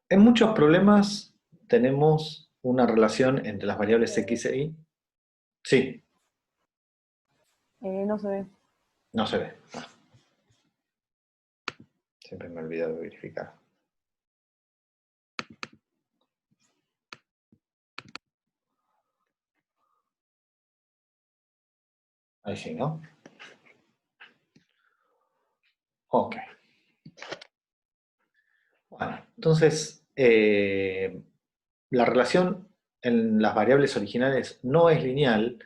En muchos problemas tenemos una relación entre las variables x e y. Sí, No se ve. no se ve. Siempre me olvido de verificar. Ahí sí, ¿no? Ok. Bueno, entonces, la relación en las variables originales no es lineal,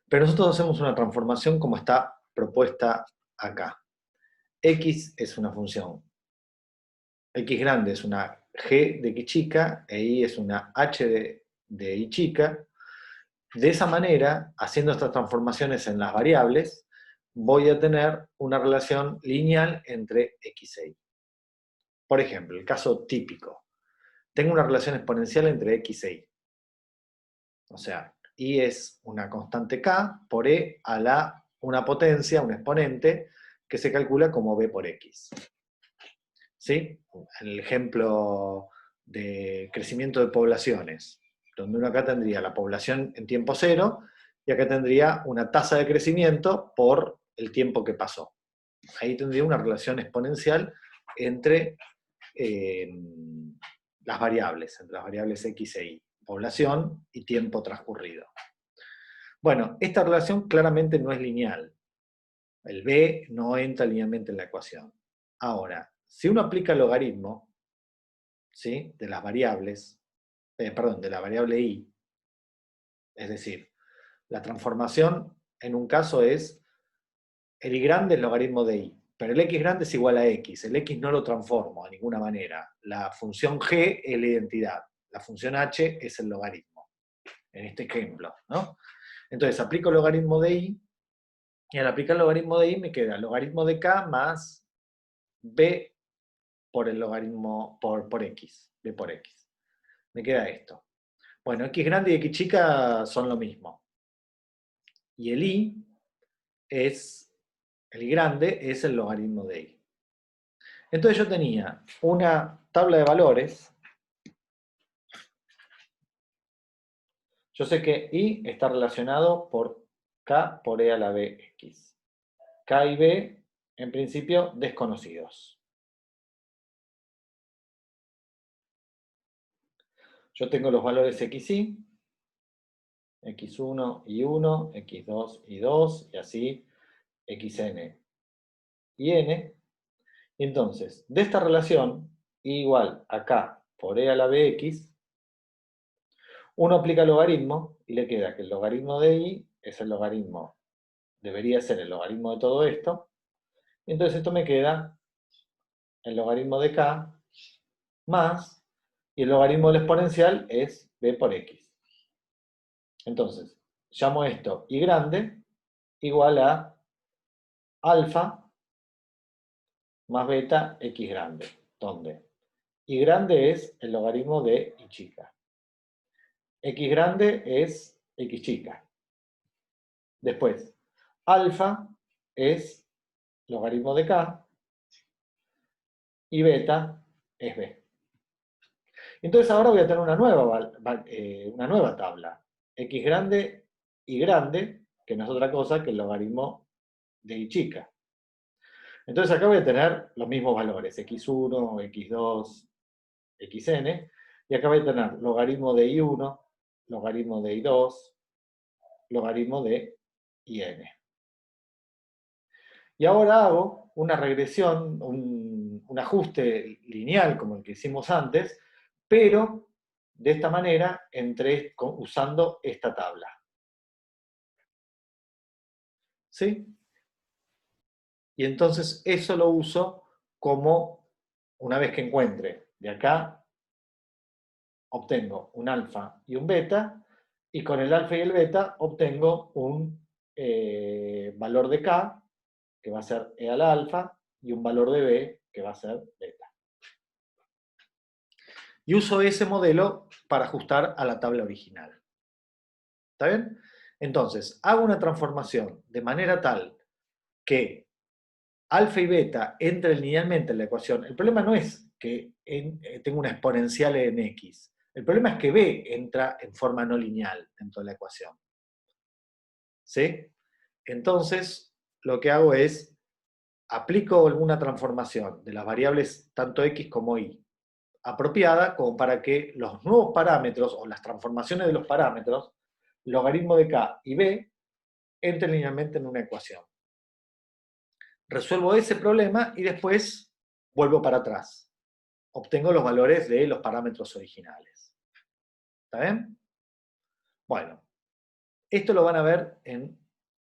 pero nosotros hacemos una transformación como está propuesta acá. X es una función. X grande es una g de x chica e y es una h de y chica. De esa manera, haciendo estas transformaciones en las variables, voy a tener una relación lineal entre x e y. Por ejemplo, el caso típico. Tengo una relación exponencial entre x e y. O sea, y es una constante k por e a la una potencia, un exponente, que se calcula como b por x. ¿Sí? En el ejemplo de crecimiento de poblaciones, donde uno acá tendría la población en tiempo cero y acá tendría una tasa de crecimiento por el tiempo que pasó. Ahí tendría una relación exponencial entre las variables x e y, población y tiempo transcurrido. Bueno, esta relación claramente no es lineal. El b no entra linealmente en la ecuación. Ahora, si uno aplica el logaritmo, ¿sí?, de las variables, perdón, de la variable y, es decir, la transformación en un caso es el y grande es logaritmo de y, pero el x grande es igual a x, el x no lo transformo de ninguna manera, la función g es la identidad, la función h es el logaritmo, en este ejemplo, ¿no? Entonces aplico el logaritmo de y al aplicar el logaritmo de y me queda el logaritmo de k más b por el logaritmo por x, b por x. Me queda esto. Bueno, x grande y x chica son lo mismo. Y el y grande es el logaritmo de y. Entonces yo tenía una tabla de valores. Yo sé que y está relacionado por k por e a la bx. K y b, en principio, desconocidos. Yo tengo los valores x y, x1 y 1, x2 y 2, y así xn y n. Y entonces, de esta relación, y igual a k por e a la bx, uno aplica el logaritmo y le queda que el logaritmo de y es el logaritmo, debería ser el logaritmo de todo esto, y entonces esto me queda el logaritmo de k más, y el logaritmo del exponencial es b por x. Entonces, llamo esto y grande igual a alfa más beta x grande, donde y grande es el logaritmo de y chica. X grande es x chica. Después, alfa es logaritmo de k y beta es b. Entonces ahora voy a tener una nueva tabla. X grande y grande, que no es otra cosa que el logaritmo de y chica. Entonces acá voy a tener los mismos valores, x1, x2, xn, y acá voy a tener logaritmo de y1, logaritmo de y2, logaritmo de yn. Y ahora hago una regresión, un ajuste lineal como el que hicimos antes, pero de esta manera usando esta tabla. ¿Sí? Y entonces eso lo uso como, una vez que encuentre de acá, obtengo un alfa y un beta, y con el alfa y el beta obtengo un valor de k, que va a ser e al alfa, y un valor de b, que va a ser beta. Y uso ese modelo para ajustar a la tabla original. ¿Está bien? Entonces, hago una transformación de manera tal que alfa y beta entren linealmente en la ecuación. El problema no es que tengo una exponencial en x. El problema es que b entra en forma no lineal dentro de la ecuación. ¿Sí? Entonces, lo que hago es, aplico alguna transformación de las variables tanto x como y, apropiada como para que los nuevos parámetros, o las transformaciones de los parámetros, logaritmo de k y b, entren linealmente en una ecuación. Resuelvo ese problema y después vuelvo para atrás. Obtengo los valores de los parámetros originales. ¿Está bien? Bueno, esto lo van a ver en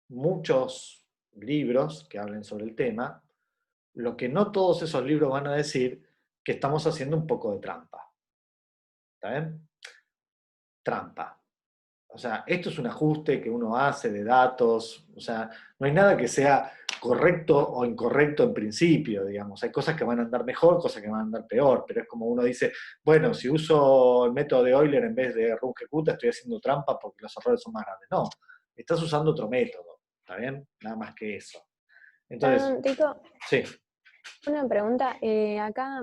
muchos libros que hablen sobre el tema. Lo que no todos esos libros van a decir que estamos haciendo un poco de trampa. ¿Está bien? Trampa. O sea, esto es un ajuste que uno hace de datos. O sea, no hay nada que sea correcto o incorrecto en principio, digamos. Hay cosas que van a andar mejor, cosas que van a andar peor, pero es como uno dice, bueno, si uso el método de Euler en vez de runge-kutta, estoy haciendo trampa porque los errores son más grandes. No, estás usando otro método, ¿está bien? Nada más que eso. Entonces, Perdón, Tito, sí, una pregunta. Acá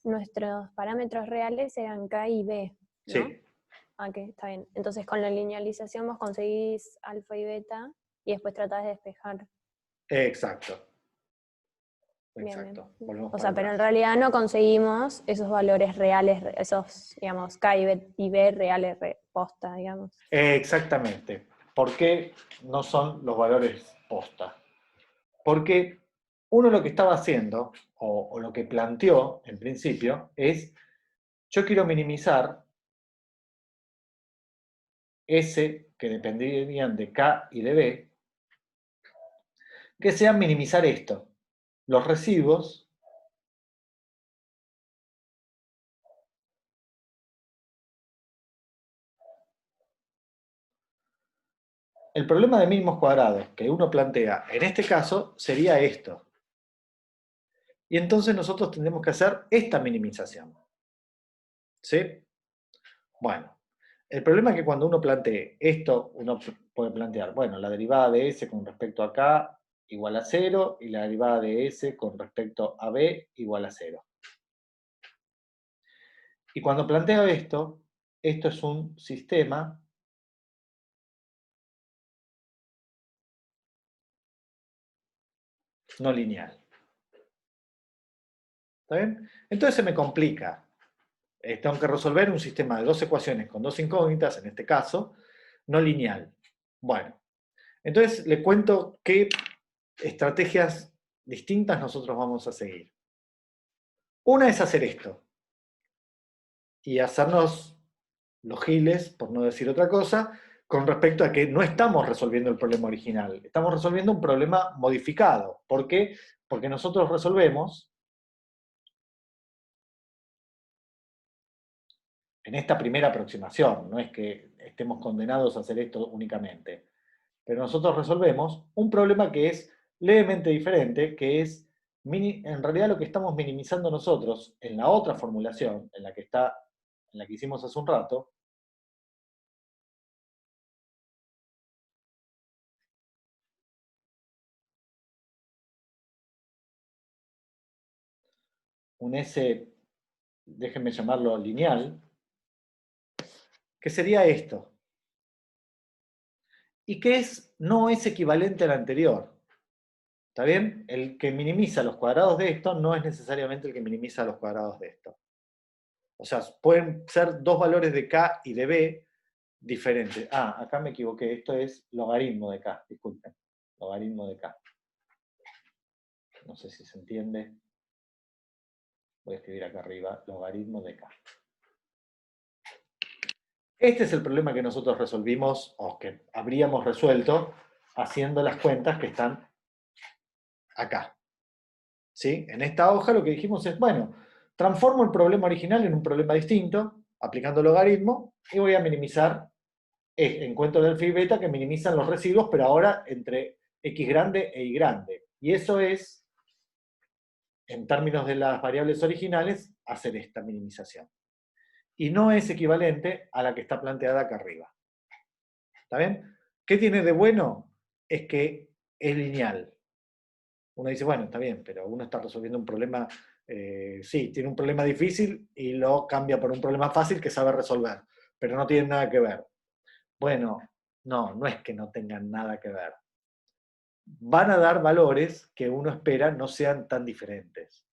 nuestros parámetros reales eran K y B, ¿no? sí, Ah, ok, está bien. Entonces con la linealización vos conseguís alfa y beta y después tratás de despejar. exacto, Bien, bien. exacto. Volvemos O para sea, pero en atrás. realidad no conseguimos esos valores reales, esos, digamos, K y B reales posta, digamos. Exactamente. ¿Por qué no son los valores posta? Porque uno lo que estaba haciendo, o lo que planteó en principio, es, yo quiero minimizar S que dependerían de K y de B, que sean minimizar esto, los residuos el problema de mínimos cuadrados que uno plantea en este caso sería esto. Y entonces nosotros tendremos que hacer esta minimización. ¿Sí? Bueno, el problema es que cuando uno plantee esto, uno puede plantear, bueno, la derivada de S con respecto a K igual a 0 y la derivada de S con respecto a B igual a 0. Y cuando planteo esto es un sistema no lineal. ¿Está bien? Entonces se me complica. Tengo que resolver un sistema de dos ecuaciones con dos incógnitas, en este caso, no lineal. Bueno, entonces le cuento qué estrategias distintas nosotros vamos a seguir. Una es hacer esto y hacernos los giles, por no decir otra cosa, con respecto a que no estamos resolviendo el problema original, estamos resolviendo un problema modificado. ¿Por qué? Porque nosotros resolvemos en esta primera aproximación, no es que estemos condenados a hacer esto únicamente, pero nosotros resolvemos un problema que es levemente diferente, que es, en realidad lo que estamos minimizando nosotros en la otra formulación, en la que hicimos hace un rato, un S, déjenme llamarlo lineal, que sería esto, y que no es equivalente al anterior. ¿Está bien? El que minimiza los cuadrados de esto no es necesariamente el que minimiza los cuadrados de esto. O sea, pueden ser dos valores de K y de B diferentes. Ah, acá me equivoqué. Esto es logaritmo de K, disculpen. Logaritmo de K. No sé si se entiende. Voy a escribir acá arriba, logaritmo de K. Este es el problema que nosotros resolvimos, o que habríamos resuelto, haciendo las cuentas que están acá. ¿Sí? En esta hoja lo que dijimos es, bueno, transformo el problema original en un problema distinto, aplicando logaritmo, y voy a minimizar, encuentro del phi y beta que minimizan los residuos, pero ahora entre x grande e y grande. Y eso es, en términos de las variables originales, hacer esta minimización. Y no es equivalente a la que está planteada acá arriba. ¿Está bien? ¿Qué tiene de bueno? Es que es lineal. Uno dice, bueno, está bien, pero uno está resolviendo un problema Sí, tiene un problema difícil y lo cambia por un problema fácil que sabe resolver, pero no tiene nada que ver. Bueno, no es que no tengan nada que ver. Van a dar valores que uno espera no sean tan diferentes.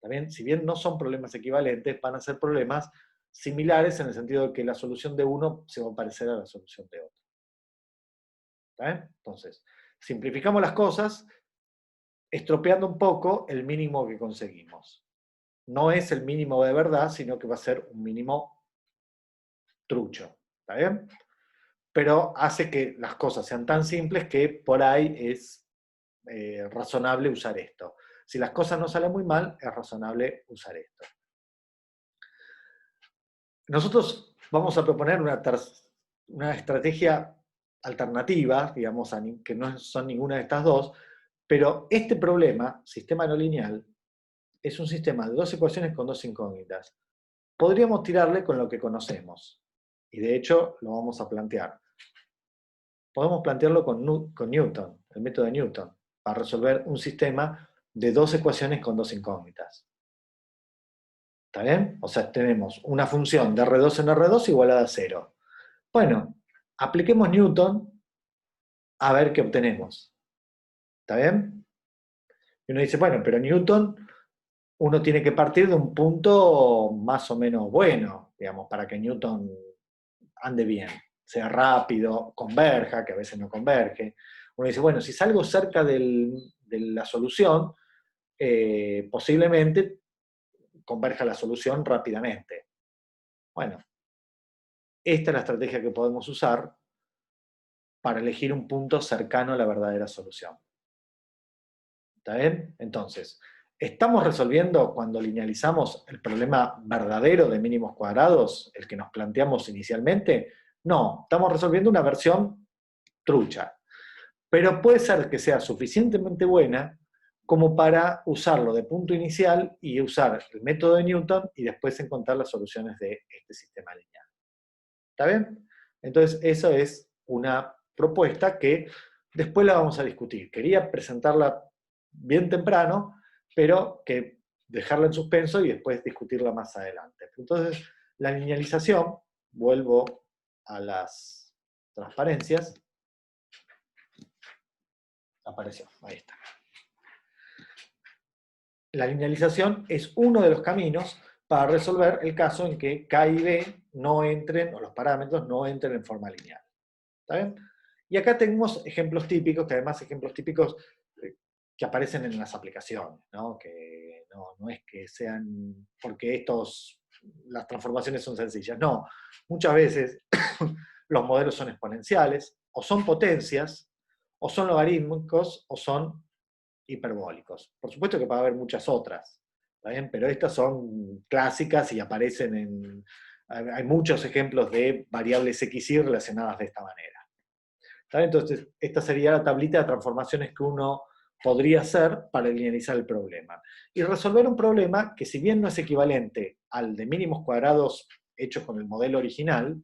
¿También? Si bien no son problemas equivalentes, van a ser problemas similares en el sentido de que la solución de uno se va a parecer a la solución de otro. ¿Está bien? Entonces, simplificamos las cosas estropeando un poco el mínimo que conseguimos. No es el mínimo de verdad, sino que va a ser un mínimo trucho. ¿Está bien? Pero hace que las cosas sean tan simples que por ahí es razonable usar esto. Si las cosas no salen muy mal, es razonable usar esto. Nosotros vamos a proponer una estrategia alternativa, digamos, que no son ninguna de estas dos, pero este problema, sistema no lineal, es un sistema de dos ecuaciones con dos incógnitas. Podríamos tirarle con lo que conocemos, y de hecho lo vamos a plantear. Podemos plantearlo con Newton, el método de Newton, para resolver un sistema de dos ecuaciones con dos incógnitas. ¿Está bien? O sea, tenemos una función de R2 en R2 igualada a 0. Bueno, apliquemos Newton a ver qué obtenemos. ¿Está bien? Y uno dice, bueno, pero Newton uno tiene que partir de un punto más o menos bueno, digamos, para que Newton ande bien, sea rápido, converja, que a veces no converge. Uno dice, bueno, si salgo cerca de la solución, posiblemente converja la solución rápidamente. Bueno, esta es la estrategia que podemos usar para elegir un punto cercano a la verdadera solución. ¿Está bien? Entonces, ¿estamos resolviendo cuando linealizamos el problema verdadero de mínimos cuadrados, el que nos planteamos inicialmente? No, estamos resolviendo una versión trucha. Pero puede ser que sea suficientemente buena como para usarlo de punto inicial y usar el método de Newton y después encontrar las soluciones de este sistema lineal. ¿Está bien? Entonces, eso es una propuesta que después la vamos a discutir. Quería presentarla bien temprano, pero que dejarla en suspenso y después discutirla más adelante. Entonces, la linealización, vuelvo a las transparencias, apareció, ahí está. La linealización es uno de los caminos para resolver el caso en que K y B no entren, o los parámetros no entren en forma lineal. ¿Está bien? Y acá tenemos ejemplos típicos, que además ejemplos típicos que aparecen en las aplicaciones, ¿no? Que no es que sean porque las transformaciones son sencillas, no. Muchas veces los modelos son exponenciales, o son potencias, o son logarítmicos, o son hiperbólicos. Por supuesto que puede haber muchas otras, ¿está bien? Pero estas son clásicas y aparecen en... Hay muchos ejemplos de variables x, y relacionadas de esta manera. ¿Está bien? Entonces, esta sería la tablita de transformaciones que uno podría hacer para linealizar el problema. Y resolver un problema que, si bien no es equivalente al de mínimos cuadrados hechos con el modelo original,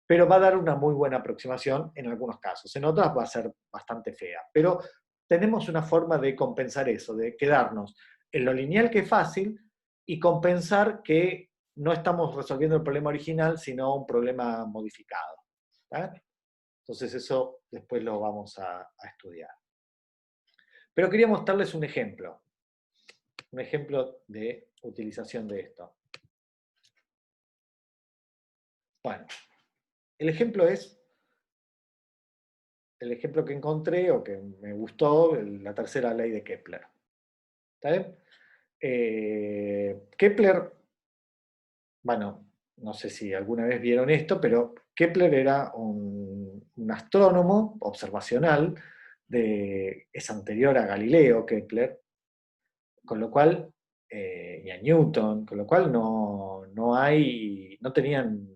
pero va a dar una muy buena aproximación en algunos casos. En otras va a ser bastante fea. Pero tenemos una forma de compensar eso, de quedarnos en lo lineal, que es fácil, y compensar que no estamos resolviendo el problema original, sino un problema modificado. ¿Está? Entonces eso después lo vamos a estudiar. Pero quería mostrarles un ejemplo de utilización de esto. Bueno, el ejemplo es el ejemplo que encontré o que me gustó, la tercera ley de Kepler. ¿Está bien? Kepler, bueno, no sé si alguna vez vieron esto, pero Kepler era un astrónomo observacional, es anterior a Galileo Kepler, con lo cual, y a Newton, con lo cual no tenían,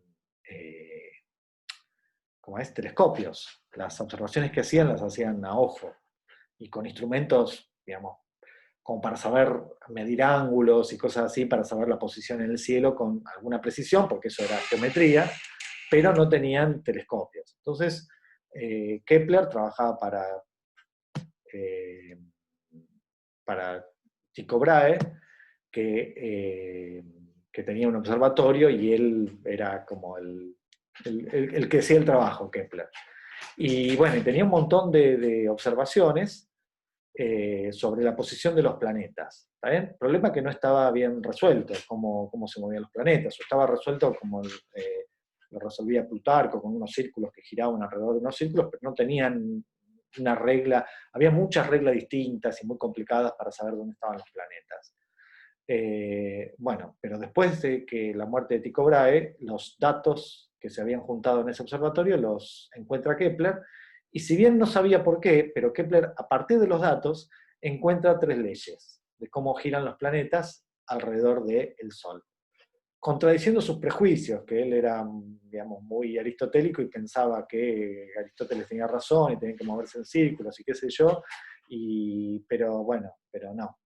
como es, telescopios. Las observaciones que hacían las hacían a ojo y con instrumentos, digamos, como para saber medir ángulos y cosas así, para saber la posición en el cielo con alguna precisión, porque eso era geometría, pero no tenían telescopios. Entonces, Kepler trabajaba para Tycho Brahe, que tenía un observatorio y él era como el que hacía el trabajo, Kepler. Y bueno, y tenía un montón de observaciones sobre la posición de los planetas. ¿Está bien? El problema es que no estaba bien resuelto cómo se movían los planetas, o estaba resuelto como lo resolvía Plutarco, con unos círculos que giraban alrededor de unos círculos, pero no tenían una regla, había muchas reglas distintas y muy complicadas para saber dónde estaban los planetas. Bueno, pero después de que la muerte de Tycho Brahe, los datos que se habían juntado en ese observatorio los encuentra Kepler, y si bien no sabía por qué, pero Kepler, a partir de los datos, encuentra 3 leyes de cómo giran los planetas alrededor del Sol, contradiciendo sus prejuicios, que él era, digamos, muy aristotélico y pensaba que Aristóteles tenía razón y tenían que moverse en círculos y qué sé yo, pero bueno, pero no.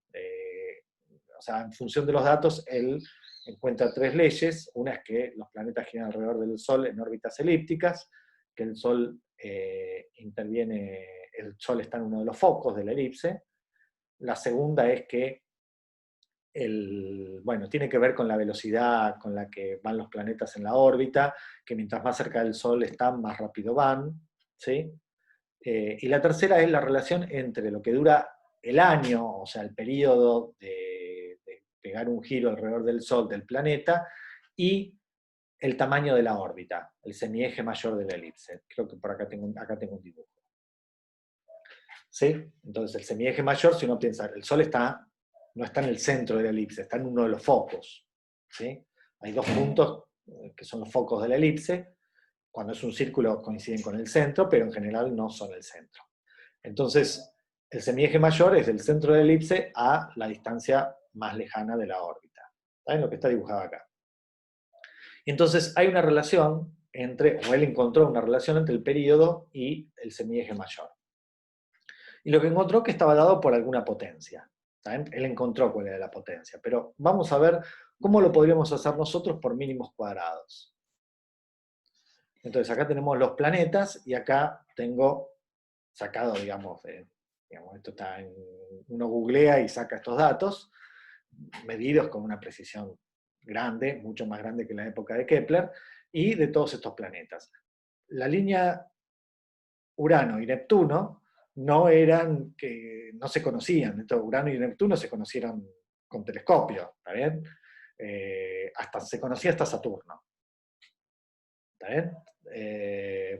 O sea, en función de los datos, él encuentra 3 leyes. Una es que los planetas giran alrededor del Sol en órbitas elípticas, que el Sol el Sol está en uno de los focos de la elipse. La segunda es que bueno, tiene que ver con la velocidad con la que van los planetas en la órbita, que mientras más cerca del Sol están, más rápido van, ¿sí? Y la tercera es la relación entre lo que dura el año, o sea, el periodo de pegar un giro alrededor del Sol, del planeta, y el tamaño de la órbita, el semieje mayor de la elipse. Creo que por acá tengo un dibujo. ¿Sí? Entonces, el semieje mayor, si uno piensa, el Sol no está en el centro de la elipse, está en uno de los focos. ¿Sí? Hay 2 puntos que son los focos de la elipse. Cuando es un círculo coinciden con el centro, pero en general no son el centro. Entonces, el semieje mayor es del centro de la elipse a la distancia más lejana de la órbita. ¿Saben lo que está dibujado acá? Entonces, hay una relación o él encontró una relación entre el período y el semieje mayor. Y lo que encontró que estaba dado por alguna potencia. ¿Saben? Él encontró cuál era la potencia, pero vamos a ver cómo lo podríamos hacer nosotros por mínimos cuadrados. Entonces, acá tenemos los planetas y acá tengo sacado, digamos, esto está uno googlea y saca estos datos, medidos con una precisión grande, mucho más grande que la época de Kepler, y de todos estos planetas. La línea Urano y Neptuno no se conocían. Entonces, Urano y Neptuno se conocieron con telescopio, ¿está bien? Se conocía hasta Saturno. ¿Está bien?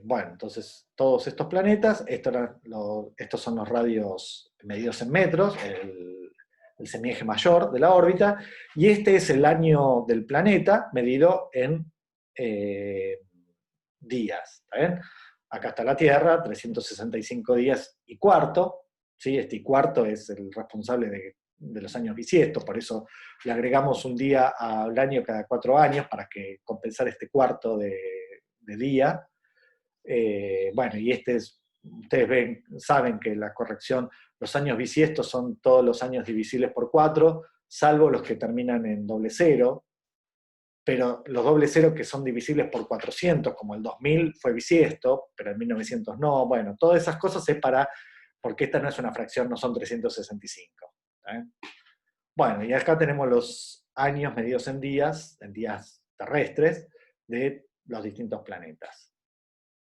Bueno, entonces todos estos planetas, estos son los radios medidos en metros, el semieje mayor de la órbita, y este es el año del planeta medido en días. ¿Está bien? Acá está la Tierra, 365 días y cuarto, ¿sí? Este y cuarto es el responsable de los años bisiestos, por eso le agregamos un día al año cada 4 años para compensar este cuarto de día. Bueno, y ustedes saben que la corrección, los años bisiestos son todos los años divisibles por 4, salvo los que terminan en doble cero, pero los doble ceros que son divisibles por 400, como el 2000 fue bisiesto, pero el 1900 no. Bueno, todas esas cosas es porque esta no es una fracción, no son 365. ¿eh? Bueno, y acá tenemos los años medidos en días terrestres, de los distintos planetas.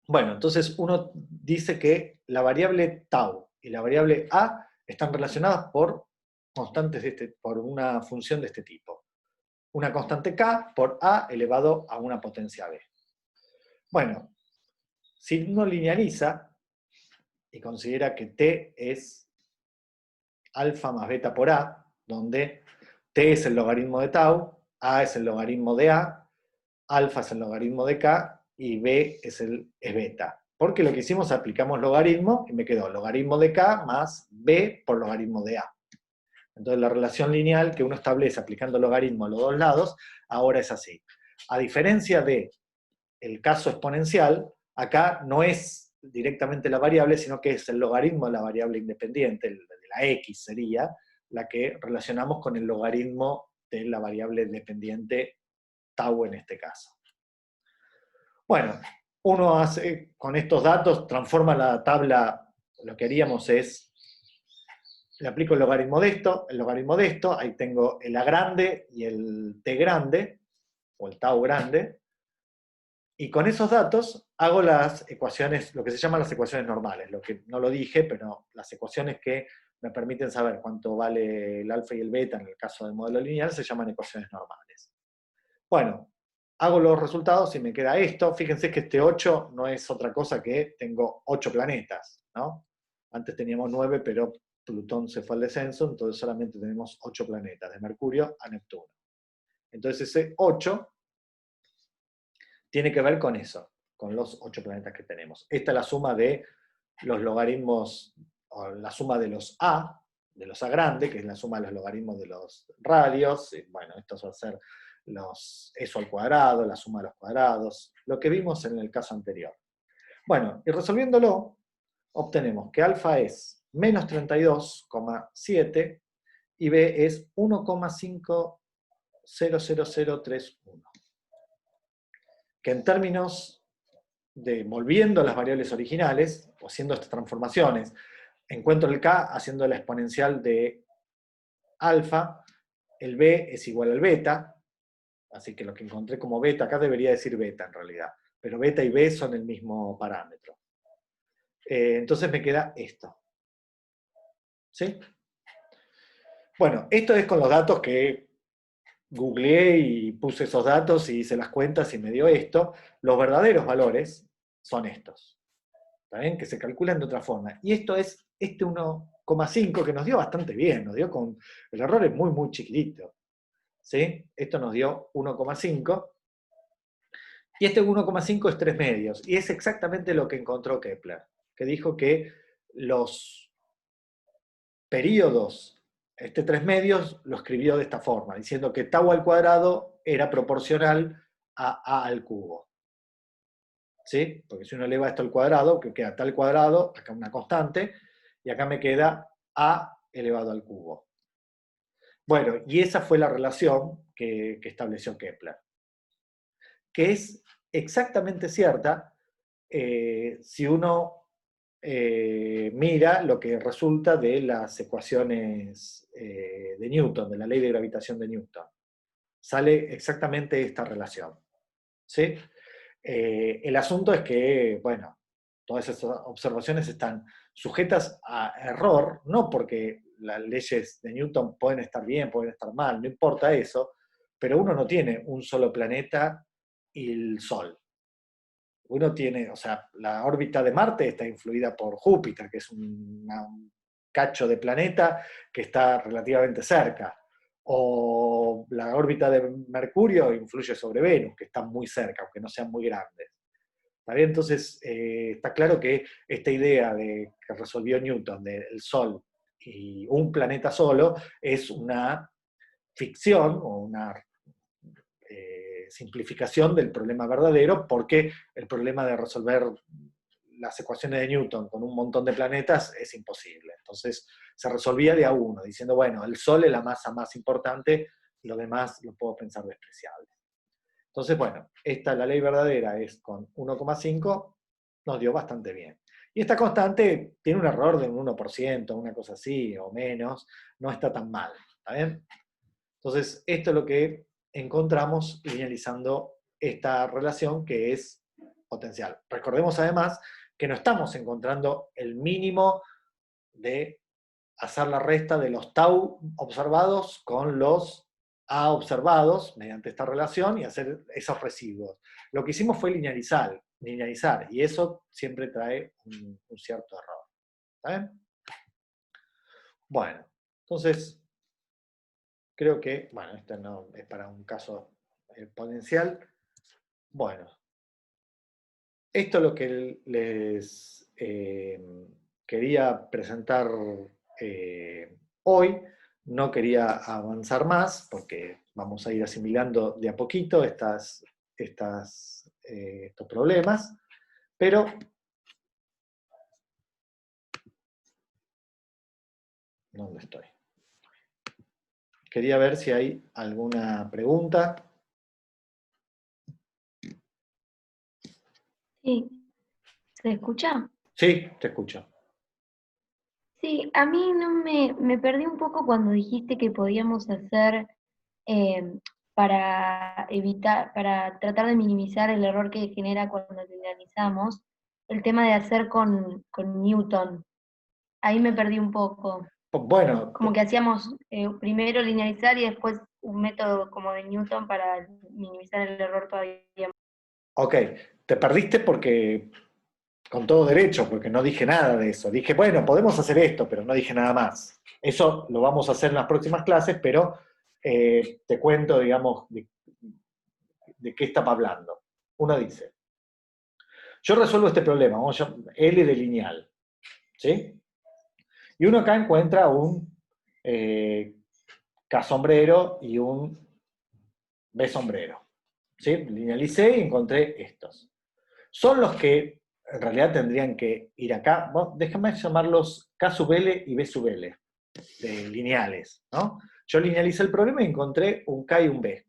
Bueno, entonces uno dice que la variable tau y la variable a están relacionadas por constantes por una función de este tipo. Una constante k por a elevado a una potencia b. Bueno, si uno linealiza y considera que t es alfa más beta por a, donde t es el logaritmo de tau, a es el logaritmo de a, alfa es el logaritmo de k y b es beta. Porque lo que hicimos, aplicamos logaritmo y me quedó logaritmo de k más b por logaritmo de a. Entonces la relación lineal que uno establece aplicando logaritmo a los dos lados, ahora es así. A diferencia del caso exponencial, acá no es directamente la variable, sino que es el logaritmo de la variable independiente, de la x sería, la que relacionamos con el logaritmo de la variable dependiente tau en este caso. Bueno, uno hace, con estos datos, transforma la tabla, lo que haríamos es le aplico el logaritmo de esto, ahí tengo el A grande y el T grande, o el tau grande, y con esos datos hago las ecuaciones, lo que se llaman las ecuaciones normales, lo que no lo dije, pero las ecuaciones que me permiten saber cuánto vale el alfa y el beta en el caso del modelo lineal se llaman ecuaciones normales. Bueno, hago los resultados y me queda esto. Fíjense que este 8 no es otra cosa que tengo 8 planetas, ¿no? Antes teníamos 9, pero Plutón se fue al descenso, entonces solamente tenemos 8 planetas, de Mercurio a Neptuno. Entonces ese 8 tiene que ver con eso, con los 8 planetas que tenemos. Esta es la suma de los logaritmos, o la suma de los A grande, que es la suma de los logaritmos de los radios. Bueno, esto va a ser eso al cuadrado, la suma de los cuadrados, lo que vimos en el caso anterior. Bueno, y resolviéndolo, obtenemos que alfa es menos 32,7 y B es 1,500031. Que en términos de volviendo a las variables originales, o haciendo estas transformaciones, encuentro el K haciendo la exponencial de alfa, el B es igual al beta, así que lo que encontré como beta, acá debería decir beta en realidad, pero beta y B son el mismo parámetro. Entonces me queda esto. ¿Sí? Bueno, esto es con los datos que googleé y puse esos datos y hice las cuentas y me dio esto. Los verdaderos valores son estos. ¿Está bien? Que se calculan de otra forma. Y esto es este 1,5 que nos dio bastante bien, nos dio con... El error es muy, muy chiquitito. ¿Sí? Esto nos dio 1,5. Y este 1,5 es 3 medios. Y es exactamente lo que encontró Kepler, que dijo que los períodos, este 3 medios, lo escribió de esta forma, diciendo que tau al cuadrado era proporcional a A al cubo. ¿Sí? Porque si uno eleva esto al cuadrado, que queda tal cuadrado, acá una constante, y acá me queda A elevado al cubo. Bueno, y esa fue la relación que estableció Kepler, que es exactamente cierta si uno mira lo que resulta de las ecuaciones de Newton, de la ley de gravitación de Newton. Sale exactamente esta relación. ¿Sí? El asunto es que, bueno, todas esas observaciones están sujetas a error, no porque las leyes de Newton pueden estar bien, pueden estar mal, no importa eso, pero uno no tiene un solo planeta y el Sol. Uno tiene, o sea, la órbita de Marte está influida por Júpiter, que es un cacho de planeta que está relativamente cerca. O la órbita de Mercurio influye sobre Venus, que está muy cerca, aunque no sean muy grandes. ¿Está bien? Entonces, está claro que esta idea de que resolvió Newton del Sol y un planeta solo es una ficción o una simplificación del problema verdadero, porque el problema de resolver las ecuaciones de Newton con un montón de planetas es imposible. Entonces se resolvía de a uno, diciendo, bueno, el Sol es la masa más importante, lo demás lo puedo pensar despreciable. Entonces, bueno, la ley verdadera es con 1,5, nos dio bastante bien. Y esta constante tiene un error de un 1%, una cosa así, o menos, no está tan mal, ¿está bien? Entonces, esto es lo que encontramos linealizando esta relación que es potencial. Recordemos además que no estamos encontrando el mínimo de hacer la resta de los tau observados con los A observados mediante esta relación y hacer esos residuos. Lo que hicimos fue linealizar y eso siempre trae un cierto error. ¿Está bien? Bueno, entonces creo que, bueno, esto no es para un caso exponencial. Bueno, esto es lo que les quería presentar hoy. No quería avanzar más porque vamos a ir asimilando de a poquito estos problemas, pero ¿dónde estoy? Quería ver si hay alguna pregunta. Sí, ¿se escucha? Sí, te escucho. Sí, Sí, a mí no me perdí un poco cuando dijiste que podíamos hacer eh, para evitar, para tratar de minimizar el error que genera cuando linealizamos, el tema de hacer con Newton. Ahí me perdí un poco. Bueno, Como que hacíamos primero linealizar y después un método como de Newton para minimizar el error todavía. ok, te perdiste porque, con todo derecho, porque no dije nada de eso. Dije, bueno, podemos hacer esto, pero no dije nada más. Eso lo vamos a hacer en las próximas clases, pero te cuento, digamos, de qué estaba hablando. Uno dice, yo resuelvo este problema, vamos a L de lineal, ¿sí? Y uno acá encuentra un K sombrero y un B sombrero, ¿sí? Linealicé y encontré estos. Son los que en realidad tendrían que ir acá. Déjame llamarlos K sub L y B sub L, lineales, ¿no? Yo linealicé el problema y encontré un K y un B.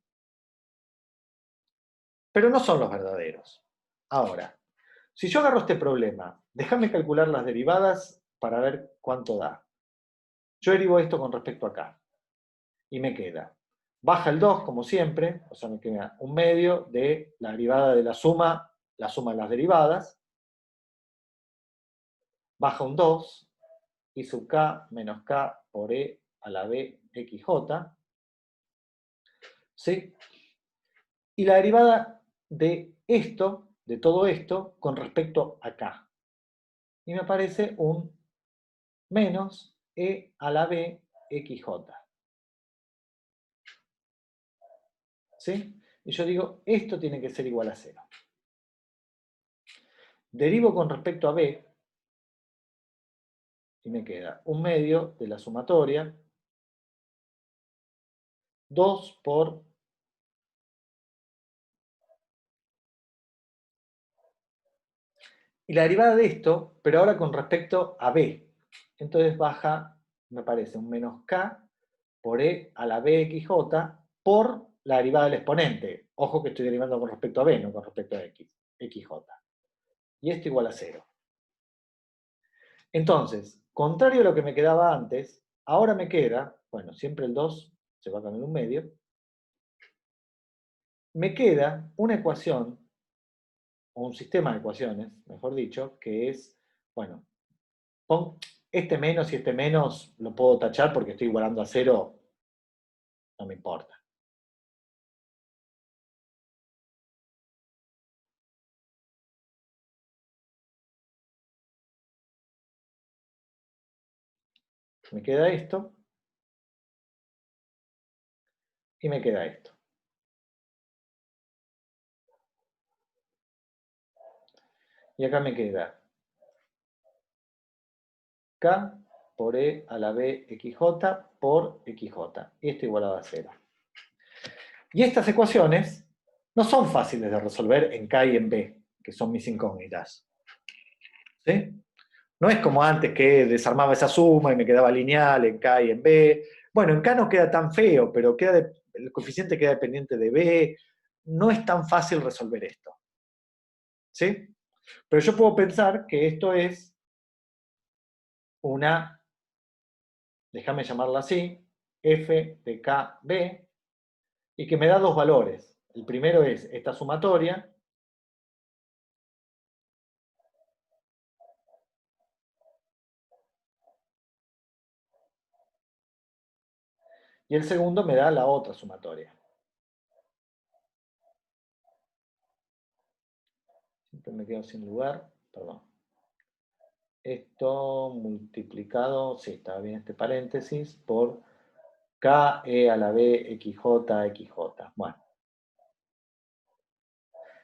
Pero no son los verdaderos. Ahora, si yo agarro este problema, déjame calcular las derivadas para ver cuánto da. Yo derivo esto con respecto a acá. Y me queda. Baja el 2, como siempre, o sea, me queda un medio de la derivada de la suma de las derivadas. Baja un 2, y sub k menos k por e a la b xj. ¿Sí? Y la derivada de esto, de todo esto, con respecto a k. Y me aparece un menos e a la b xj. ¿Sí? Y yo digo, esto tiene que ser igual a 0. Derivo con respecto a b, y me queda un medio de la sumatoria, 2 por y la derivada de esto, pero ahora con respecto a b. Entonces baja, me parece, un menos k por e a la bxj por la derivada del exponente. Ojo que estoy derivando con respecto a b, no con respecto a x, xj. Y esto igual a 0. Entonces, contrario a lo que me quedaba antes, ahora me queda, bueno, siempre el 2 se va a cambiar un medio, me queda una ecuación, o un sistema de ecuaciones, mejor dicho, que es, bueno, este menos y este menos lo puedo tachar porque estoy igualando a 0, no me importa. Me queda esto y me queda esto. Y acá me queda k por e a la b xj por xj. Y esto igualado a 0. Y estas ecuaciones no son fáciles de resolver en k y en b, que son mis incógnitas. ¿Sí? No es como antes que desarmaba esa suma y me quedaba lineal en k y en b. Bueno, en k no queda tan feo, pero el coeficiente queda dependiente de b. No es tan fácil resolver esto. ¿Sí? Pero yo puedo pensar que esto es una, déjame llamarla así, f de kb, y que me da dos valores. El primero es esta sumatoria, y el segundo me da la otra sumatoria. Siempre me quedo sin lugar, perdón. Esto multiplicado, sí, estaba bien este paréntesis, por k e a la b xj xj. Bueno.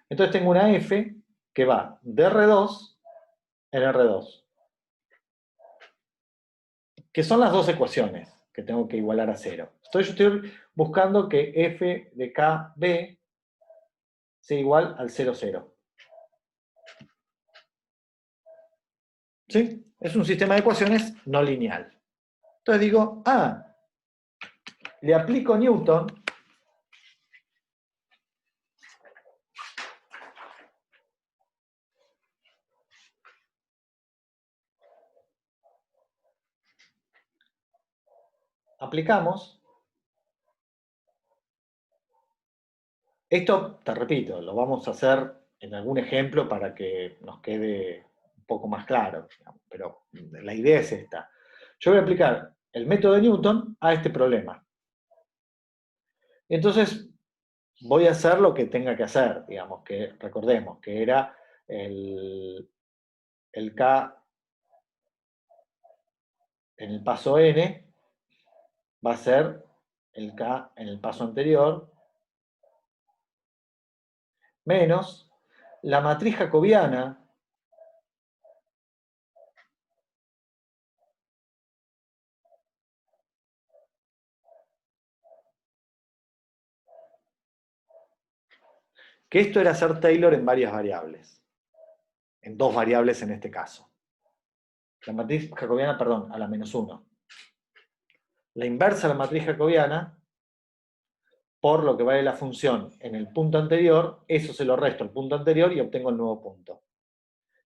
Entonces tengo una f que va de R2 en R2. Que son las dos ecuaciones que tengo que igualar a 0. Yo estoy buscando que f de kb sea igual al 0, 0. ¿Sí? Es un sistema de ecuaciones no lineal. Entonces digo, le aplico Newton aplicamos. Esto, te repito, lo vamos a hacer en algún ejemplo para que nos quede un poco más claro, digamos, pero la idea es esta. Yo voy a aplicar el método de Newton a este problema. Entonces, voy a hacer lo que tenga que hacer, digamos, que recordemos que era el K en el paso n, va a ser el K en el paso anterior, menos la matriz jacobiana que esto era hacer Taylor en varias variables, en dos variables en este caso. La matriz jacobiana, perdón, a la -1. La inversa de la matriz jacobiana, por lo que vale la función en el punto anterior, eso se lo resto al punto anterior y obtengo el nuevo punto.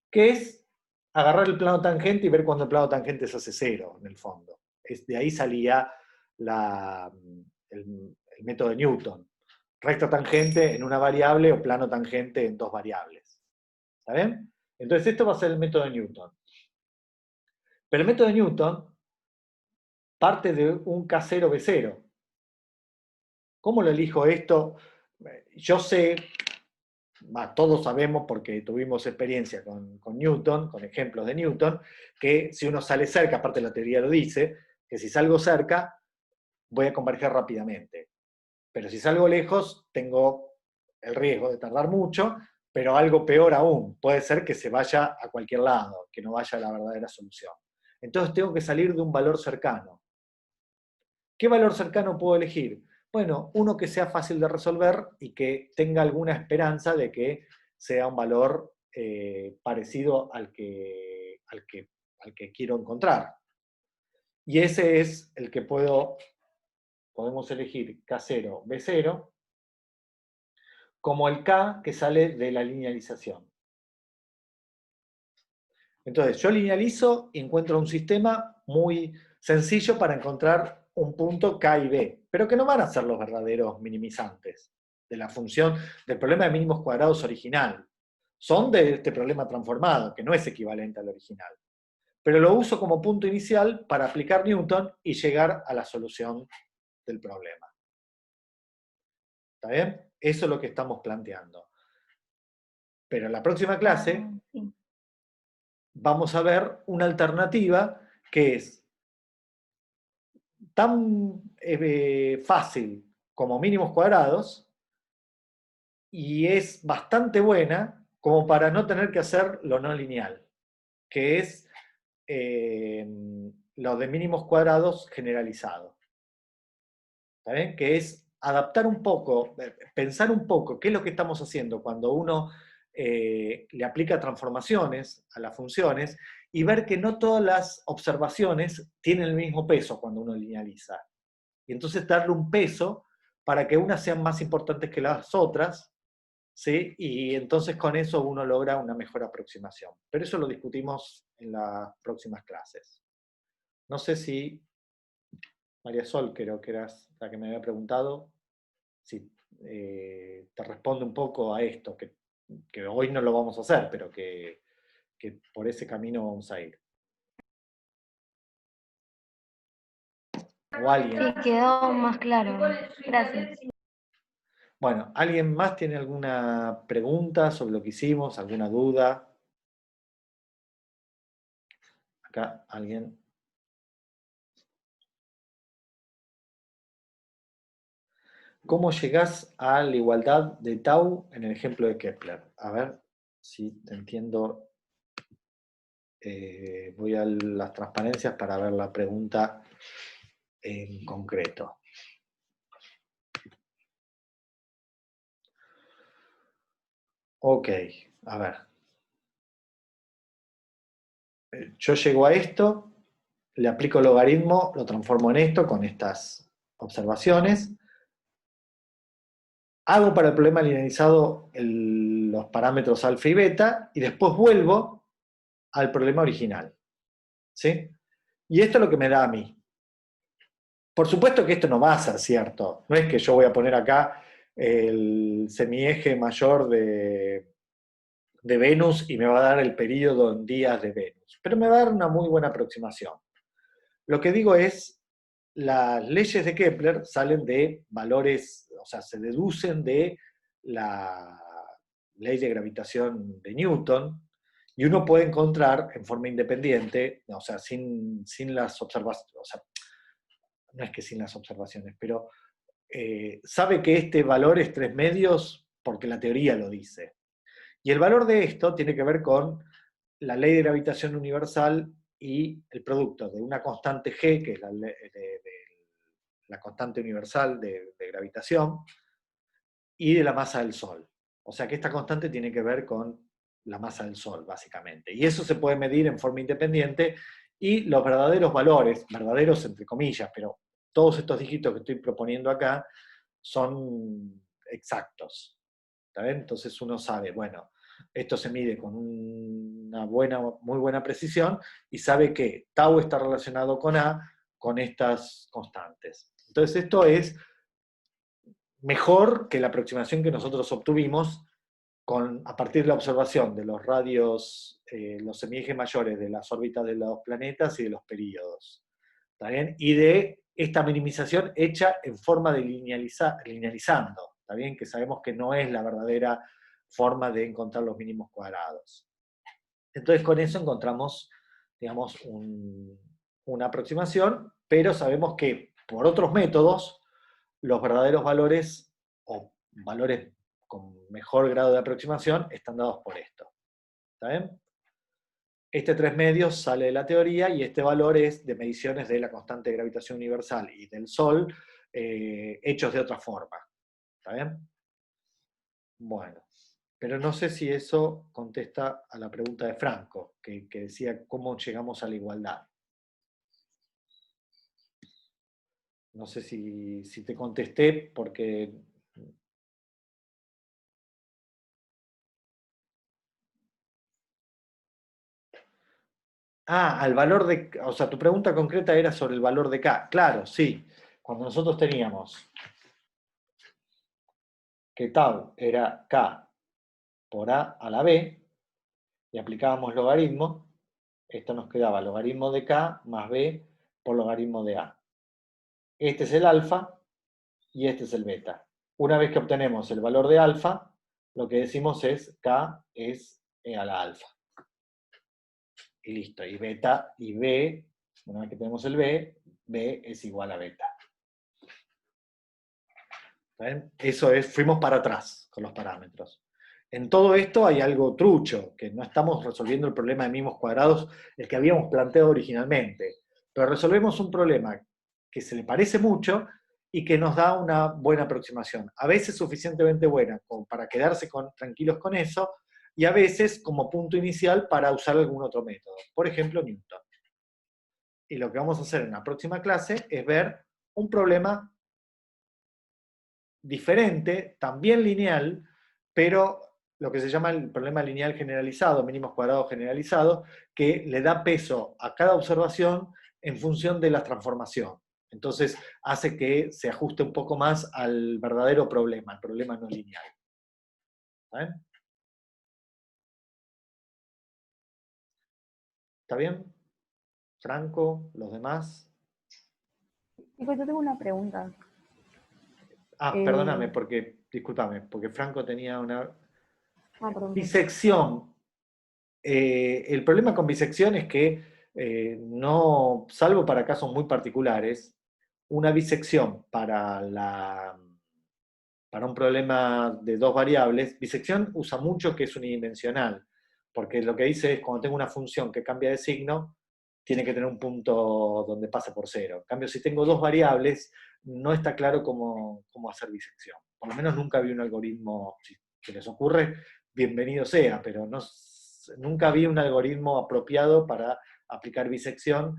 Que es agarrar el plano tangente y ver cuando el plano tangente se hace 0, en el fondo. De ahí salía el método de Newton. Recta tangente en una variable o plano tangente en dos variables. ¿Está bien? Entonces esto va a ser el método de Newton. Pero el método de Newton parte de un K0, B0. ¿Cómo lo elijo esto? Yo sé, todos sabemos porque tuvimos experiencia con Newton, con ejemplos de Newton, que si uno sale cerca, aparte la teoría lo dice, que si salgo cerca voy a converger rápidamente. Pero si salgo lejos tengo el riesgo de tardar mucho, pero algo peor aún, puede ser que se vaya a cualquier lado, que no vaya a la verdadera solución. Entonces tengo que salir de un valor cercano. ¿Qué valor cercano puedo elegir? Bueno, uno que sea fácil de resolver y que tenga alguna esperanza de que sea un valor parecido al que quiero encontrar. Y ese es el que podemos elegir K0, B0, como el K que sale de la linealización. Entonces, yo linealizo y encuentro un sistema muy sencillo para encontrar un punto K y B, pero que no van a ser los verdaderos minimizantes de la función del problema de mínimos cuadrados original. Son de este problema transformado, que no es equivalente al original. Pero lo uso como punto inicial para aplicar Newton y llegar a la solución del problema. ¿Está bien? Eso es lo que estamos planteando. Pero en la próxima clase vamos a ver una alternativa que es tan fácil como mínimos cuadrados y es bastante buena como para no tener que hacer lo no lineal, que es lo de mínimos cuadrados generalizado. ¿Está bien? Que es adaptar un poco, pensar un poco qué es lo que estamos haciendo cuando uno le aplica transformaciones a las funciones y ver que no todas las observaciones tienen el mismo peso cuando uno linealiza. Y entonces darle un peso para que unas sean más importantes que las otras, ¿sí? Y entonces con eso uno logra una mejor aproximación. Pero eso lo discutimos en las próximas clases. No sé si María Sol, creo que eras la que me había preguntado, si te responde un poco a esto, que hoy no lo vamos a hacer, pero que por ese camino vamos a ir. O alguien. Sí, quedó más claro. Gracias. Bueno, ¿alguien más tiene alguna pregunta sobre lo que hicimos? ¿Alguna duda? Acá, alguien. ¿Cómo llegás a la igualdad de tau en el ejemplo de Kepler? A ver si te entiendo. Voy a las transparencias para ver la pregunta en concreto. Ok, a ver. Yo llego a esto, le aplico el logaritmo, lo transformo en esto con estas observaciones. Hago para el problema linealizado los parámetros alfa y beta y después vuelvo al problema original. ¿Sí? Y esto es lo que me da a mí. Por supuesto que esto no va a ser cierto. No es que yo voy a poner acá el semieje mayor de Venus y me va a dar el período en días de Venus. Pero me va a dar una muy buena aproximación. Lo que digo es, las leyes de Kepler salen de valores, o sea, se deducen de la ley de gravitación de Newton, y uno puede encontrar en forma independiente, o sea, sin las observaciones, o sea, no es que sin las observaciones, pero sabe que este valor es 3 medios porque la teoría lo dice. Y el valor de esto tiene que ver con la ley de gravitación universal y el producto de una constante G, que es la constante universal de gravitación, y de la masa del Sol. O sea que esta constante tiene que ver con la masa del Sol, básicamente. Y eso se puede medir en forma independiente, y los verdaderos valores, verdaderos entre comillas, pero todos estos dígitos que estoy proponiendo acá son exactos. ¿Está bien? Entonces uno sabe, bueno, esto se mide con una muy buena precisión y sabe que tau está relacionado con A, con estas constantes. Entonces esto es mejor que la aproximación que nosotros obtuvimos a partir de la observación de los radios, los semiejes mayores de las órbitas de los planetas y de los períodos. ¿Está bien? Y de esta minimización hecha en forma de linealizando. ¿Está bien? Que sabemos que no es la verdadera forma de encontrar los mínimos cuadrados. Entonces con eso encontramos, digamos, una aproximación, pero sabemos que por otros métodos los verdaderos valores o valores con mejor grado de aproximación están dados por esto. ¿Está bien? Este 3 medios sale de la teoría y este valor es de mediciones de la constante de gravitación universal y del Sol hechos de otra forma. ¿Está bien? Bueno, pero no sé si eso contesta a la pregunta de Franco, que decía cómo llegamos a la igualdad. No sé si te contesté porque... Ah, al valor de... O sea, tu pregunta concreta era sobre el valor de K. Claro, sí. Cuando nosotros teníamos que tau era K por A a la B, y aplicábamos logaritmo, esto nos quedaba logaritmo de K más B por logaritmo de A. Este es el alfa y este es el beta. Una vez que obtenemos el valor de alfa, lo que decimos es K es E a la alfa. Y listo. Y beta y B, una vez que tenemos el B, B es igual a beta. ¿Ven? Eso es, fuimos para atrás con los parámetros. En todo esto hay algo trucho, que no estamos resolviendo el problema de mínimos cuadrados, el que habíamos planteado originalmente, pero resolvemos un problema que se le parece mucho y que nos da una buena aproximación. A veces suficientemente buena como para quedarse tranquilos con eso, y a veces como punto inicial para usar algún otro método. Por ejemplo, Newton. Y lo que vamos a hacer en la próxima clase es ver un problema diferente, también lineal, pero lo que se llama el problema lineal generalizado, mínimos cuadrados generalizado, que le da peso a cada observación en función de la transformación. Entonces hace que se ajuste un poco más al verdadero problema, el problema no lineal. ¿Está bien? ¿Está bien? Franco, los demás. Chicos, yo tengo una pregunta. Perdóname, discúlpame, porque Franco tenía una Perdón. bisección. El problema con bisección es que no, salvo para casos muy particulares, una bisección para un problema de dos variables, bisección usa mucho que es unidimensional, porque lo que dice es cuando tengo una función que cambia de signo, tiene que tener un punto donde pasa por cero. En cambio, si tengo dos variables, no está claro cómo hacer bisección. Por lo menos nunca vi un algoritmo, si se les ocurre, bienvenido sea, pero nunca vi un algoritmo apropiado para aplicar bisección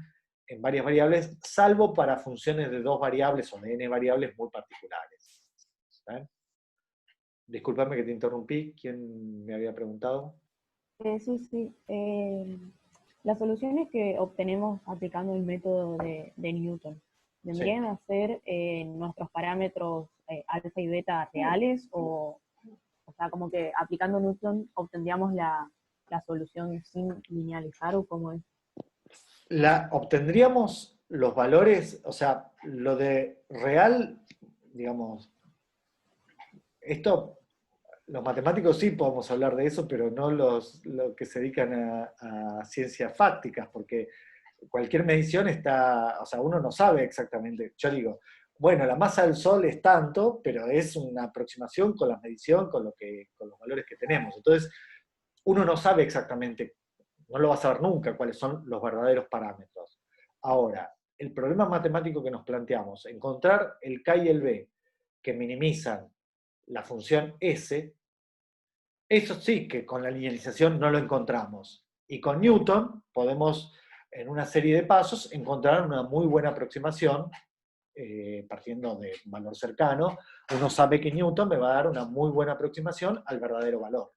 en varias variables, salvo para funciones de dos variables o de n variables muy particulares. ¿Eh? Disculpame que te interrumpí. ¿Quién me había preguntado? Sí. Las soluciones que obtenemos aplicando el método de Newton, ¿vendrían a ser nuestros parámetros alfa y beta reales? O sea, como que aplicando Newton obtendríamos la solución sin linealizar, ¿o cómo es? Obtendríamos los valores, o sea, lo de real, digamos, esto, los matemáticos sí podemos hablar de eso, pero no los que se dedican a ciencias fácticas, porque cualquier medición está, o sea, uno no sabe exactamente. Yo digo, bueno, la masa del Sol es tanto, pero es una aproximación con la medición, con los valores que tenemos. Entonces, uno no sabe exactamente, no lo va a saber nunca cuáles son los verdaderos parámetros. Ahora, el problema matemático que nos planteamos, encontrar el K y el B que minimizan la función S, eso sí que con la linealización no lo encontramos. Y con Newton podemos, en una serie de pasos, encontrar una muy buena aproximación, partiendo de un valor cercano. Uno sabe que Newton me va a dar una muy buena aproximación al verdadero valor.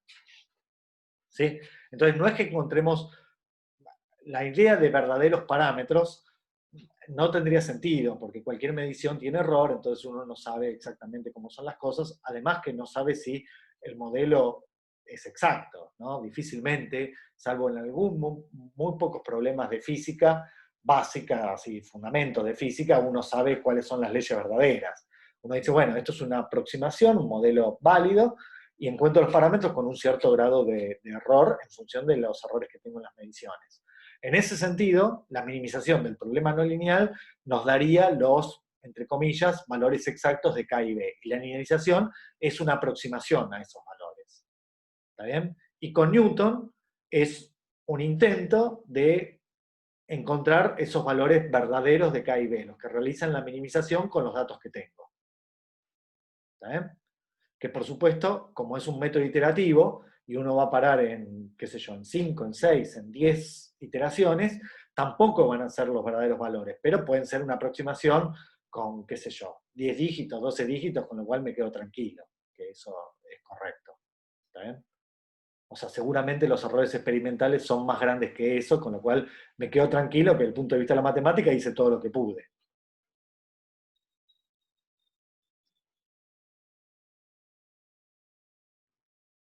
¿Sí? Entonces no es que encontremos la idea de verdaderos parámetros, no tendría sentido, porque cualquier medición tiene error, entonces uno no sabe exactamente cómo son las cosas, además que no sabe si el modelo es exacto, ¿no? Difícilmente, salvo en muy pocos problemas de física básica, así, fundamentos de física, uno sabe cuáles son las leyes verdaderas. Uno dice, bueno, esto es una aproximación, un modelo válido, y encuentro los parámetros con un cierto grado de error en función de los errores que tengo en las mediciones. En ese sentido, la minimización del problema no lineal nos daría los, entre comillas, valores exactos de K y B. Y la linealización es una aproximación a esos valores. ¿Está bien? Y con Newton es un intento de encontrar esos valores verdaderos de K y B, los que realizan la minimización con los datos que tengo. ¿Está bien? Que por supuesto, como es un método iterativo, y uno va a parar en, qué sé yo, en 5, en 6, en 10 iteraciones, tampoco van a ser los verdaderos valores, pero pueden ser una aproximación con, qué sé yo, 10 dígitos, 12 dígitos, con lo cual me quedo tranquilo, que eso es correcto. ¿Está bien? O sea, seguramente los errores experimentales son más grandes que eso, con lo cual me quedo tranquilo que desde el punto de vista de la matemática hice todo lo que pude.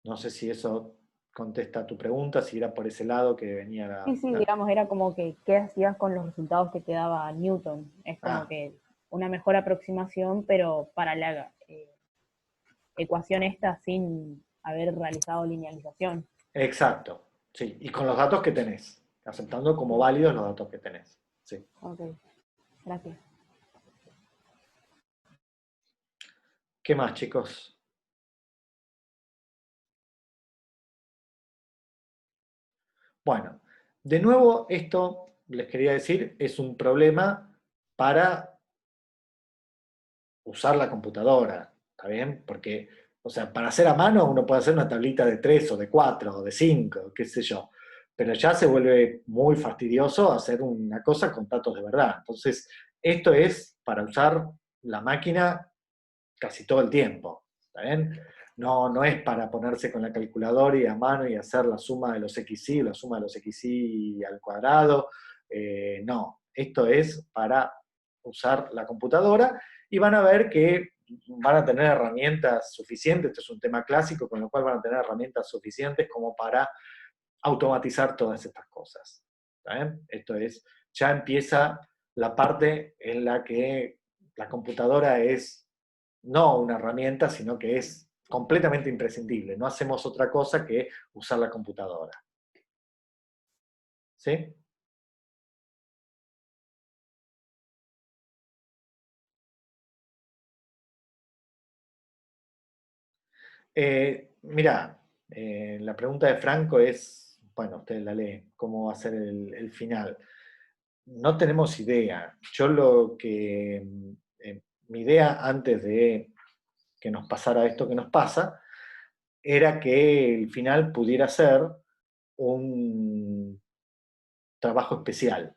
No sé si eso contesta a tu pregunta, si era por ese lado que venía Sí, sí, digamos, era como que qué hacías con los resultados que te daba Newton. Es como que una mejor aproximación, pero para la ecuación esta sin haber realizado linealización. Exacto, sí, y con los datos que tenés, aceptando como válidos los datos que tenés. Sí. Ok, gracias. ¿Qué más, chicos? Bueno, de nuevo, esto, les quería decir, es un problema para usar la computadora, ¿está bien? Porque, o sea, para hacer a mano uno puede hacer una tablita de 3 o de 4 o de 5, qué sé yo, pero ya se vuelve muy fastidioso hacer una cosa con datos de verdad. Entonces, esto es para usar la máquina casi todo el tiempo, ¿está bien? No, no es para ponerse con la calculadora y a mano y hacer la suma de los xy, la suma de los xy al cuadrado, no, esto es para usar la computadora y van a ver que van a tener herramientas suficientes, esto es un tema clásico, con lo cual van a tener herramientas suficientes como para automatizar todas estas cosas. ¿Está bien? Esto es, ya empieza la parte en la que la computadora es no una herramienta, sino que es completamente imprescindible. No hacemos otra cosa que usar la computadora. ¿Sí? Mira, la pregunta de Franco es, bueno, usted la lee, ¿cómo va a ser el final? No tenemos idea. Yo lo que, mi idea antes de que nos pasara esto que nos pasa, era que el final pudiera ser un trabajo especial.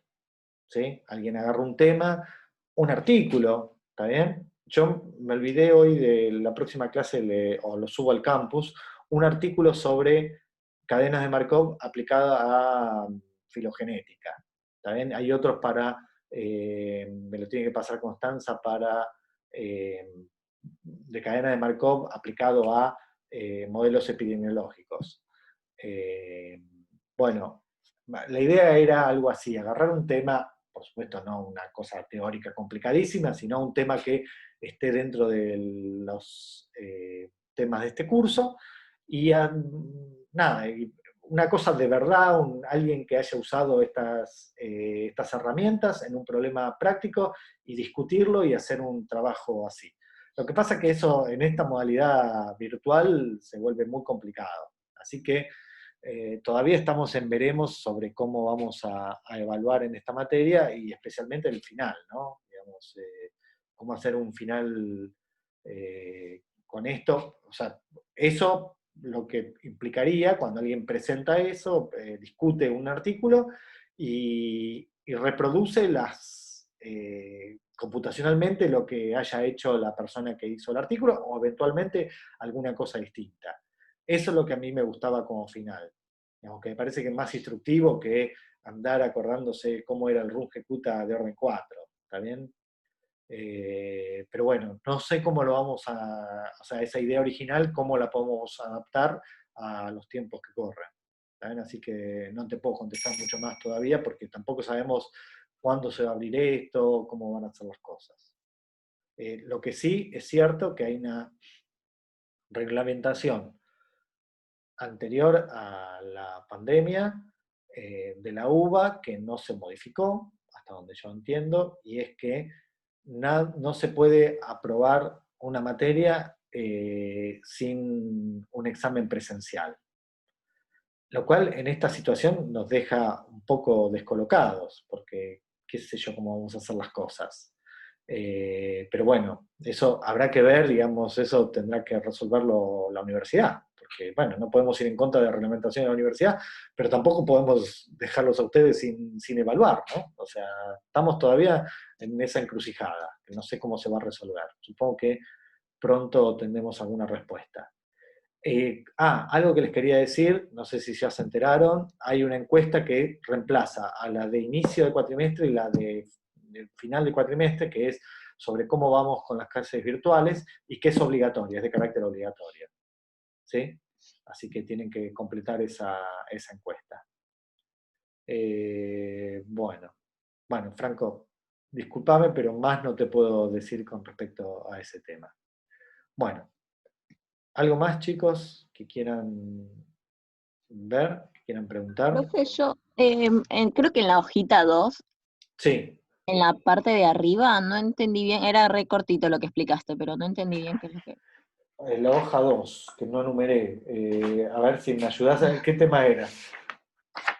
¿Sí? Alguien agarra un tema, un artículo, ¿está bien? Yo me olvidé hoy de la próxima clase, o lo subo al campus, un artículo sobre cadenas de Markov aplicada a filogenética. ¿Está bien? Hay otros para me lo tiene que pasar Constanza para de cadena de Markov aplicado a modelos epidemiológicos. Bueno, la idea era algo así, agarrar un tema, por supuesto no una cosa teórica complicadísima, sino un tema que esté dentro de los temas de este curso, y nada, una cosa de verdad, alguien que haya usado estas herramientas en un problema práctico y discutirlo y hacer un trabajo así. Lo que pasa es que eso en esta modalidad virtual se vuelve muy complicado. Así que todavía estamos en veremos sobre cómo vamos a evaluar en esta materia y especialmente el final, ¿no? Digamos, cómo hacer un final con esto. O sea, eso lo que implicaría cuando alguien presenta eso, discute un artículo y reproduce computacionalmente lo que haya hecho la persona que hizo el artículo o eventualmente alguna cosa distinta. Eso es lo que a mí me gustaba como final. Digamos, que me parece que es más instructivo que andar acordándose cómo era el Runge-Kutta de orden 4. ¿Está bien? Pero bueno, no sé cómo lo vamos o sea, esa idea original, cómo la podemos adaptar a los tiempos que corren. ¿Está bien? Así que no te puedo contestar mucho más todavía porque tampoco sabemos cuándo se va a abrir esto, cómo van a ser las cosas. Lo que sí es cierto que hay una reglamentación anterior a la pandemia de la UBA que no se modificó, hasta donde yo entiendo, y es que no se puede aprobar una materia sin un examen presencial. Lo cual en esta situación nos deja un poco descolocados, porque qué sé yo cómo vamos a hacer las cosas. Pero bueno, eso habrá que ver, digamos, eso tendrá que resolverlo la universidad, porque bueno, no podemos ir en contra de la reglamentación de la universidad, pero tampoco podemos dejarlos a ustedes sin evaluar, ¿no? O sea, estamos todavía en esa encrucijada, que no sé cómo se va a resolver. Supongo que pronto tendremos alguna respuesta. Algo que les quería decir, no sé si ya se enteraron, hay una encuesta que reemplaza a la de inicio de cuatrimestre y la de final de cuatrimestre, que es sobre cómo vamos con las clases virtuales y que es obligatoria, es de carácter obligatorio. ¿Sí? Así que tienen que completar esa encuesta. Bueno, Franco, discúlpame, pero más no te puedo decir con respecto a ese tema. Bueno, ¿algo más, chicos, que quieran ver, que quieran preguntar? Profe, yo creo que en la hojita 2, Sí. en la parte de arriba, no entendí bien, era re cortito lo que explicaste, pero no entendí bien qué es lo que... En la hoja 2, que no enumeré. A ver si me ayudás a ver qué tema era.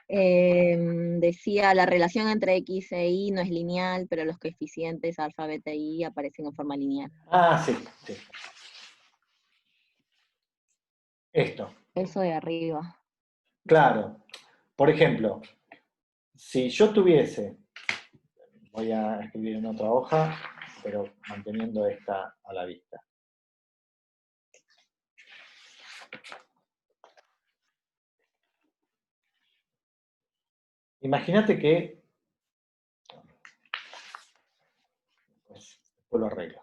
Decía, la relación entre X e Y no es lineal, pero los coeficientes alfa, beta y Y aparecen en forma lineal. Sí. Esto. Eso de arriba. Claro. Por ejemplo, si yo tuviese, voy a escribir en otra hoja, pero manteniendo esta a la vista. Imagínate que, pues, después lo arreglo.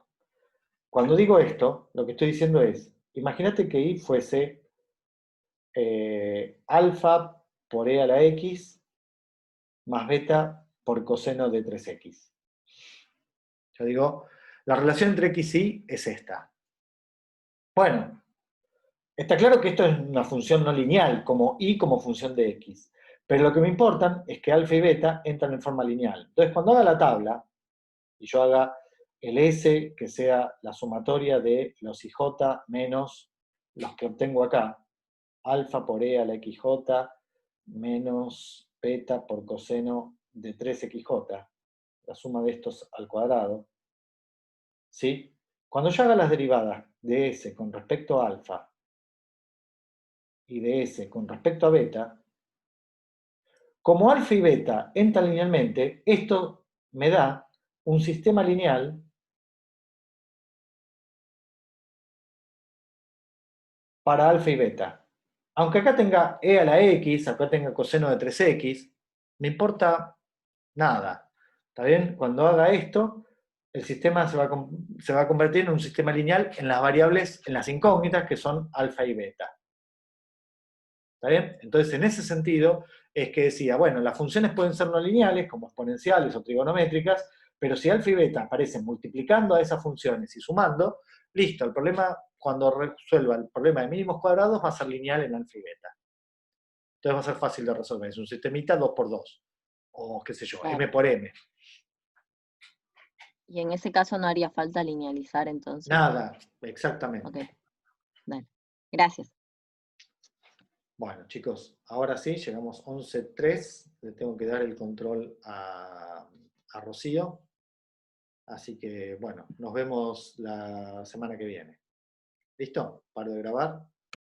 Cuando digo esto, lo que estoy diciendo es, imagínate que Y fuese alfa por E a la X más beta por coseno de 3X. Yo digo, la relación entre X y Y es esta. Bueno, está claro que esto es una función no lineal, como Y como función de X. Pero lo que me importa es que alfa y beta entran en forma lineal. Entonces, cuando haga la tabla, y yo haga el S, que sea la sumatoria de los IJ menos los que obtengo acá, alfa por E a la XJ menos beta por coseno de 3XJ, la suma de estos al cuadrado, ¿sí? Cuando yo haga las derivadas de S con respecto a alfa y de S con respecto a beta, como alfa y beta entran linealmente, esto me da un sistema lineal para alfa y beta. Aunque acá tenga e a la x, acá tenga coseno de 3x, me importa nada. ¿Está bien? Cuando haga esto, el sistema se va a convertir en un sistema lineal en las variables, en las incógnitas, que son alfa y beta. ¿Está bien? Entonces, en ese sentido, es que decía, bueno, las funciones pueden ser no lineales, como exponenciales o trigonométricas, pero si alfa y beta aparecen multiplicando a esas funciones y sumando, listo, el problema, cuando resuelva el problema de mínimos cuadrados, va a ser lineal en alfa y beta. Entonces va a ser fácil de resolver. Es un sistemita 2×2, o qué sé yo, Claro. m por m. Y en ese caso no haría falta linealizar entonces. Nada, exactamente. Ok, dale. Gracias. Bueno, chicos, ahora sí, llegamos 11:03. Le tengo que dar el control a Rocío. Así que, bueno, nos vemos la semana que viene. ¿Listo? Paro de grabar.